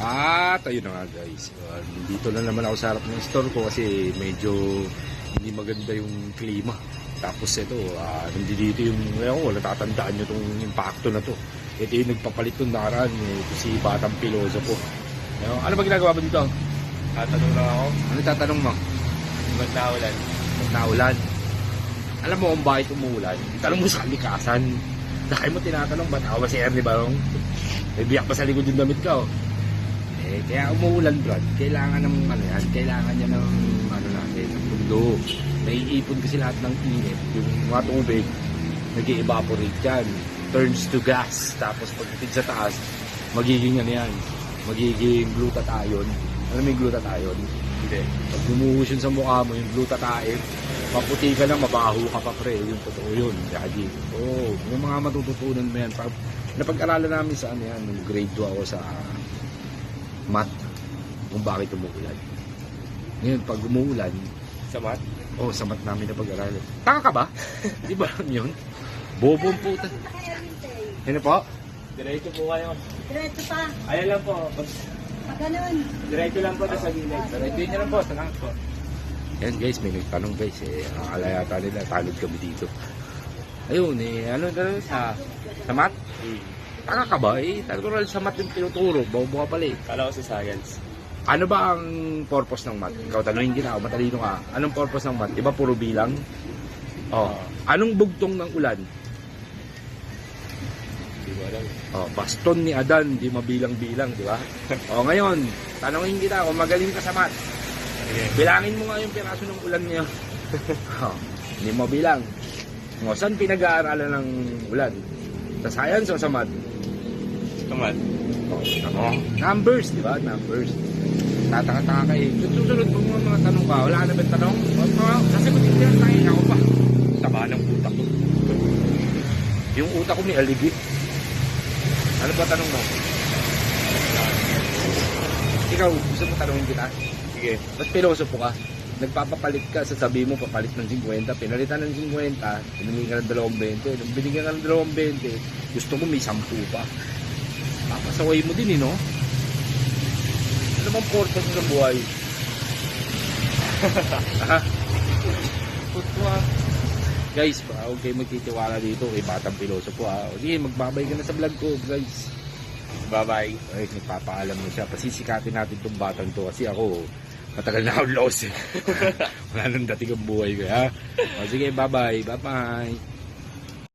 At ayun na nga guys, dito na naman ako sa harap ng store ko kasi medyo hindi maganda yung klima. Tapos ito, nandito yung, natatandaan nyo itong impacto na to. Ito yung nagpapalit ng nakaraan, ito si Batang Piloso po. Ano ba ginagawa mo dito? Tatanong lang ako. Ano tatanong mo? Ba't naulan? Ba't naulan? Alam mo kung bakit umuulan? Tanong mo sa kalikasan. Dahil mo tinatanong, ba't awa si Ernie Barong? May biyak pa sa likod yung damit ka, oh. Kaya umuulan, Brad. Kailangan ng kailangan niya ng natin, ng mundo. Naiipon kasi lahat ng init. Yung mga tubig, nag-evaporate yan. Turns to gas. Tapos pagdating sa taas, magiging magiging glutathione. Alam mo yung glutathione? Hindi. Pag bumuhos yun sa mukha mo, yung glutathione, maputi ka lang, mabaho ka pa pre. Yung totoo yun. Gagi. Yung mga matututunan mo yan. Napag-aralan namin sa nung grade 2 ako sa math kung bakit umuulan. Ngayon, pag umuulan, Sa mat? sa math namin na pag-aralan. Taka ka ba? Di ba yun? Bobong puta. Ano po? Diretso po kayo. Diretso pa. Ayan lang po. Ganun. Diretso lang po sa gilid. Diretso nyo lang po. Salamat po. Yan guys, may nagtanong guys. Akala yata nila, talod kami dito. Ayun ano sa math? Taka ka ba? Natural sa math yung tinuturo. Bobo ka pala eh. Kala ko sa science. Ano ba ang purpose ng math? Ikaw, tanungin kita ako, matalino ka. Anong purpose ng math? Di ba puro bilang? Anong bugtong ng ulan? Hindi ko alam. Baston ni Adan, di mabilang-bilang, di ba? Ngayon, tanungin kita kung magaling ka sa math. Bilangin mo nga yung piraso ng ulan niya. Hindi mo bilang. Saan pinag-aaralan ng ulan? Sa science o sa math? Sa mat? Numbers, di ba? Numbers. Tataka-taka ka eh. Susunod mo mga tanong ka. Wala na ba tanong? Sasagutin ko yan tayo. Ako pa. Taba ng utak ko. Yung utak ko may aligi. Ano ba tanong mo? Ikaw, gusto mo tanongin kita? Sige. Ba't pilosopo ka? Nagpapapalit ka, sasabihin mo papalit ng 50, pinalitan ng 50, pinili ka ng 20, nung binigyan ka ng 20, gusto mo may 10 pa. Papasaway mo din no? Ano bang purpose sa buhay? Guys, huwag kayo magtitiwala dito kay Batang Pilosopo ha. Sige, magbabay ka na sa vlog ko guys. Bye-bye. Ay, nagpapaalam mo siya. Pasisikatin natin itong batang to kasi ako matagal na akong lost eh. Wala nang dating ang buhay ko ha. Sige, bye-bye. Bye-bye.